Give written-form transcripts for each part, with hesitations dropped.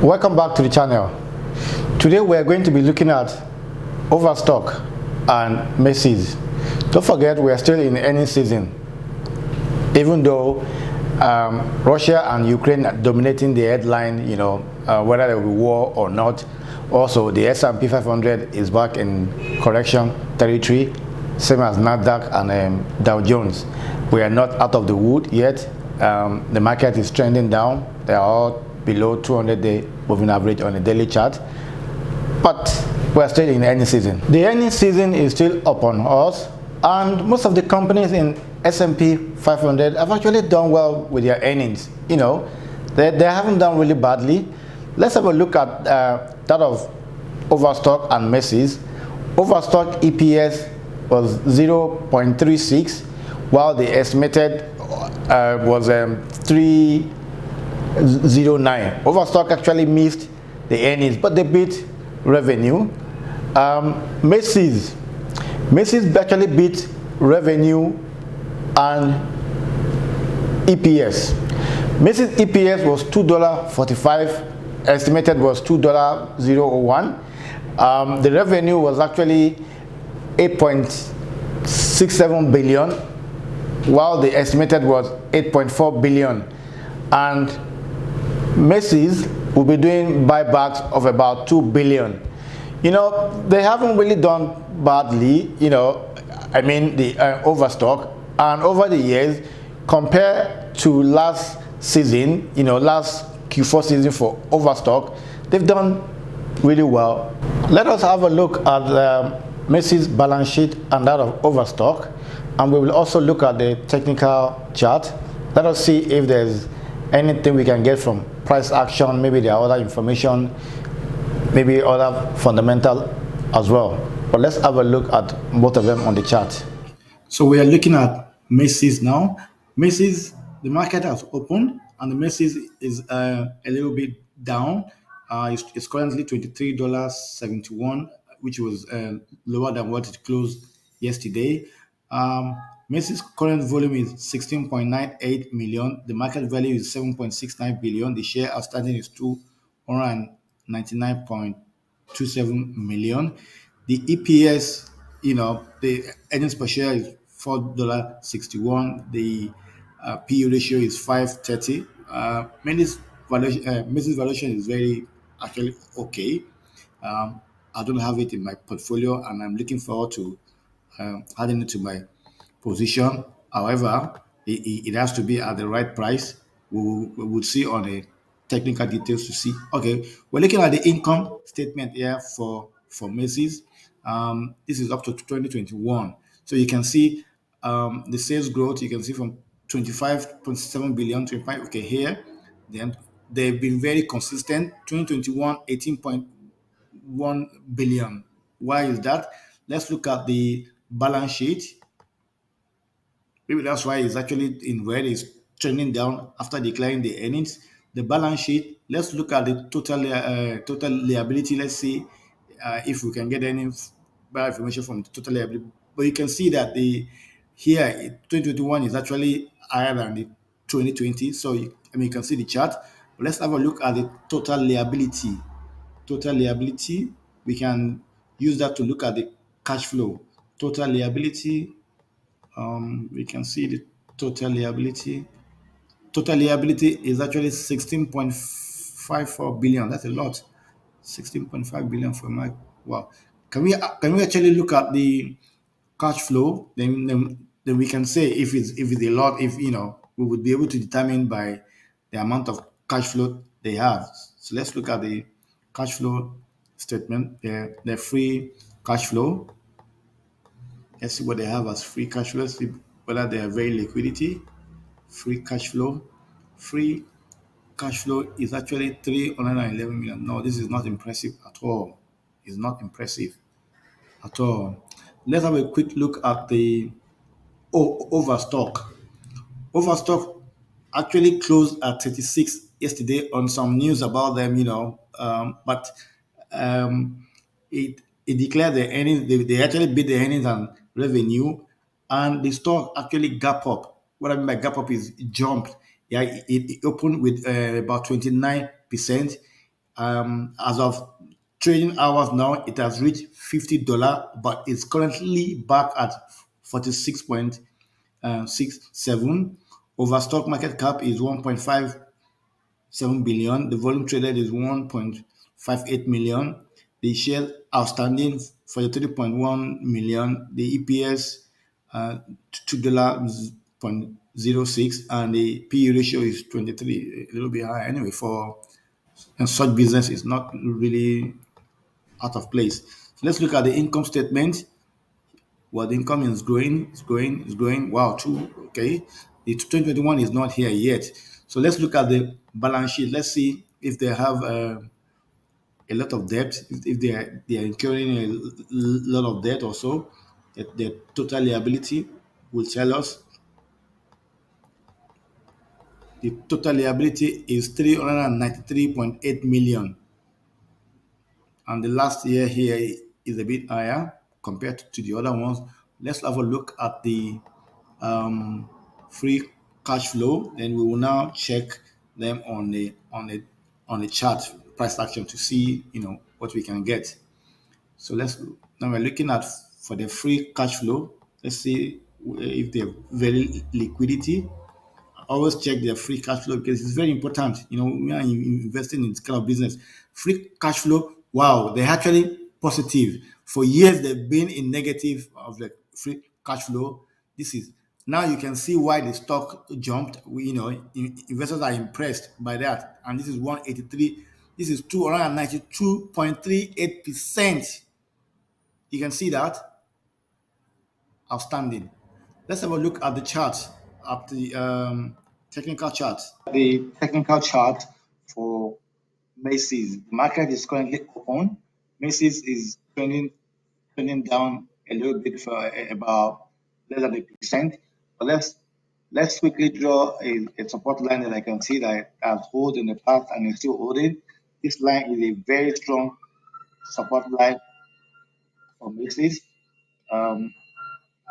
Welcome back to the channel. Today we are going to be looking at Overstock and Macy's. Don't forget we are still in earnings season. Even though Russia and Ukraine are dominating the headline, whether there will be war or not. Also, the S&P 500 is back in correction territory, same as Nasdaq and Dow Jones. We are not out of the wood yet. The market is trending down. They are all below 200-day moving average on a daily chart, but we're still in earnings season. The earnings season is still upon us, and most of the companies in S&P 500 have actually done well with their earnings. They haven't done really badly. Let's have a look at that of Overstock and Macy's. Overstock EPS was 0.36, while the estimated was 3.09. Overstock actually missed the earnings, but they beat revenue. Macy's actually beat revenue and EPS. Macy's EPS was $2.45, estimated was $2.01. The revenue was actually 8.67 billion, while the estimated was 8.4 billion. And Macy's will be doing buybacks of about 2 billion. They haven't really done badly, the Overstock, and over the years, compared to last season, last Q4 season for Overstock, they've done really well. Let us have a look at Macy's balance sheet and that of Overstock, and we will also look at the technical chart. Let us see if there's anything we can get from price action. Maybe there are other information, maybe other fundamental as well. But let's have a look at both of them on the chart. So we are looking at Macy's now. Macy's, the market has opened, and the Macy's is a little bit down. It's currently $23.71, which was lower than what it closed yesterday. Macy's current volume is 16.98 million. The market value is 7.69 billion. The share outstanding is 299.27 million. The EPS, the earnings per share is $4.61. The PE ratio is 5.30. Macy's valuation is actually okay. I don't have it in my portfolio, and I'm looking forward to adding it to my position. However, it has to be at the right price. We will see on the technical details to see. Okay, we're looking at the income statement here for Macy's. This is up to 2021. So you can see the sales growth. You can see from 25.7 billion, 25. Okay, here. Then they've been very consistent. 2021, 18.1 billion. Why is that? Let's look at the balance sheet. Maybe that's why it's actually in red. It's trending down after declaring the earnings. The balance sheet. Let's look at the total liability. Let's see if we can get any better information from the total liability. But you can see that here 2021 is actually higher than the 2020. So you can see the chart. But let's have a look at the total liability. Total liability. We can use that to look at the cash flow. Total liability. We can see the total liability. Total liability is actually 16.54 billion. That's a lot. 16.5 billion for my wow. Can we actually look at the cash flow? Then we can say if it's a lot. If we would be able to determine by the amount of cash flow they have. So let's look at the cash flow statement. The free cash flow. Let's see what they have as free cash flow. Let's see whether they are very liquidity. Free cash flow. Free cash flow is actually 311 million. No, this is not impressive at all. It's not impressive at all. Let's have a quick look at the Overstock. Overstock actually closed at 36 yesterday on some news about them, but it declared the earnings. They actually beat the earnings and revenue, and the stock actually gap up. What I mean by gap up is it jumped. Yeah, it opened with about 29%. As of trading hours now, it has reached $50, but it's currently back at 46.67. Overstock market cap is 1.57 billion. The volume traded is 1.58 million. The shares outstanding 43.1 million. The EPS $2.06, and the PE ratio is 23, a little bit high anyway for, and such business is not really out of place. So let's look at the income statement. Well, the income is growing, it's growing, it's growing. Wow, two, okay. The 2021 is not here yet. So let's look at the balance sheet. Let's see if they have a lot of debt, if they are incurring a lot of debt or so. The total liability will tell us. The total liability is 393.8 million, and the last year here is a bit higher compared to the other ones. Let's have a look at the um, free cash flow. Then we will now check them on the chart price action to see what we can get. So let's now we're looking at for the free cash flow. Let's see if they have very liquidity. Always check their free cash flow because it's very important. We are investing in this kind of business. Free cash flow, wow, they're actually positive. For years, they've been in negative of the free cash flow. This is now you can see why the stock jumped. Investors are impressed by that. And this is 183. This is 292.38%. You can see that. Outstanding. Let's have a look at the chart, at the technical chart. The technical chart for Macy's. The market is currently open. Macy's is trending down a little bit for about less than a percent. But let's quickly draw a support line that I can see that has held in the past and is still holding. This line is a very strong support line for Macy's. Um,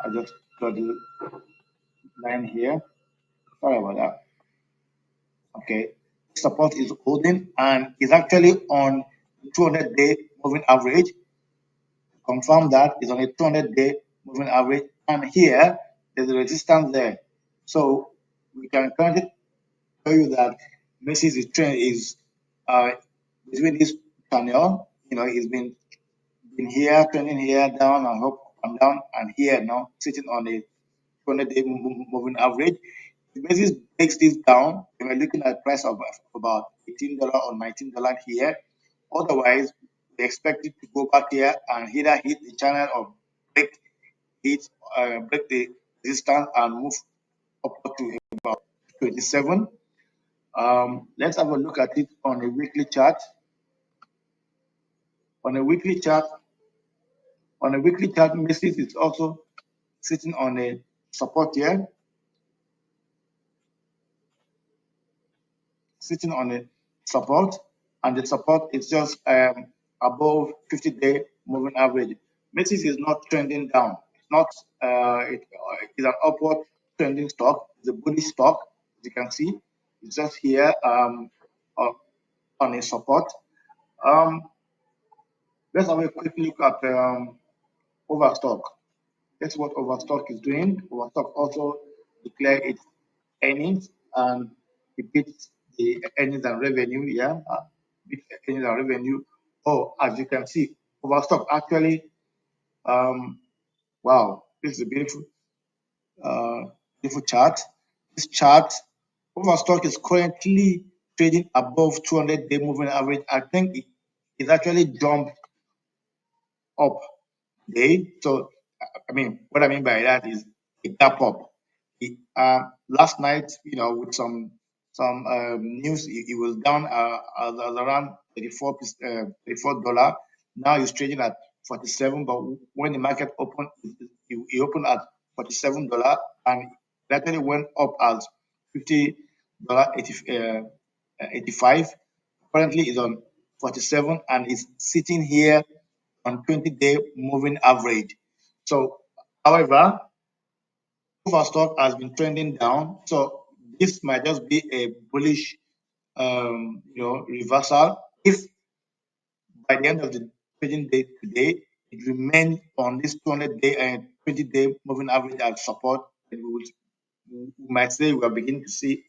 I just got the line here. Sorry about that. Okay. Support is holding and is actually on 200-day moving average. Confirm that is on a 200-day moving average. And here there's a resistance there. So we can currently tell you that Macy's trend is uh, between this channel. It's been here, turning here, down and up and down, and here now sitting on a 200-day moving average. If Macy's breaks this down, then we're looking at a price of about $18 or $19 here. Otherwise, we expect it to go back here and either hit the channel or break break the resistance and move up to about 27. Let's have a look at it on a weekly chart. On a weekly chart, Macy's is also sitting on a support here, sitting on a support, and the support is just above 50-day moving average. Macy's is not trending down. It's not. It is an upward trending stock. It's a bullish stock, as you can see. It's just here on a support. Um, let's have a quick look at Overstock. That's what Overstock is doing. Overstock also declared its earnings and it beats the earnings and revenue. Yeah, beat earnings and revenue. Oh, as you can see, Overstock actually, um, wow, this is a uh, beautiful chart. This chart, Overstock is currently trading above 200-day moving average. I think it actually jumped up day. So, I mean, what I mean by that is a gap up. Last night, with some news, it was down as around 34 $34. Now it's trading at 47. But when the market opened, it opened at $47, and it actually went up as $50 uh, 85. Currently, is on 47 and is sitting here on 20-day moving average. So, however, Overstock has been trending down. So this might just be a bullish, reversal If by the end of the trading day today, it remains on this 200-day and 20-day moving average as support, then we might say we are beginning to see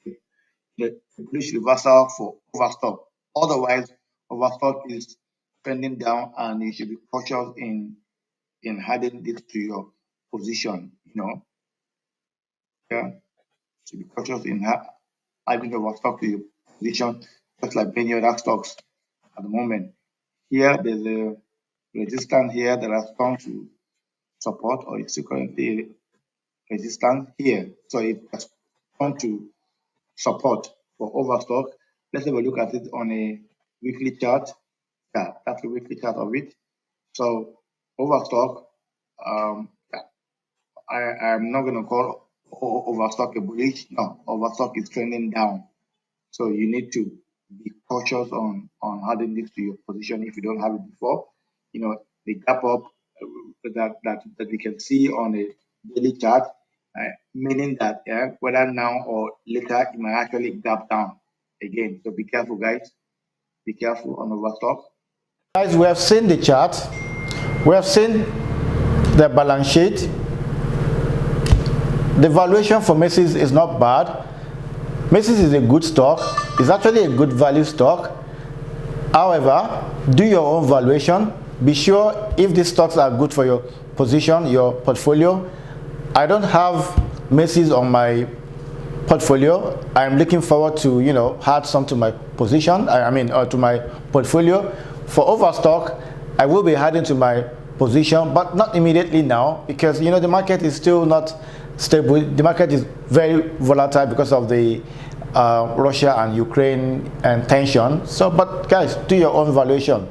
the bullish reversal for overstock. Otherwise, overstock is trending down, and you should be cautious in adding this to your position. Yeah, should be cautious in adding overstock to your position, just like many other stocks at the moment. Here, there's a resistance here that has come to support, or it's currently resistance here. So it has come to support for overstock. Let's have a look at it on a weekly chart. Yeah, that's a weekly chart of it. So overstock, yeah, I'm not going to call overstock a bullish. No, overstock is trending down. So you need to be cautious on adding this to your position if you don't have it before. The gap up that we can see on a daily chart, meaning that whether now or later it might actually gap down again. So be careful, guys. Be careful on overstock. Guys, we have seen the chart. We have seen the balance sheet. The valuation for Macy's is not bad. Macy's is a good stock. It's actually a good value stock. However, do your own valuation. Be sure if these stocks are good for your position, your portfolio. I don't have Macy's on my portfolio. I'm looking forward to add some to my position. To my portfolio. For Overstock, I will be adding to my position, but not immediately now, because the market is still not stable. The market is very volatile because of the Russia and Ukraine and tension. So, but guys, do your own valuation.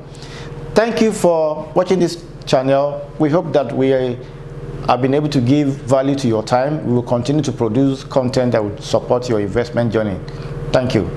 Thank you for watching this channel. We hope that we have been able to give value to your time. We will continue to produce content that will support your investment journey. Thank you.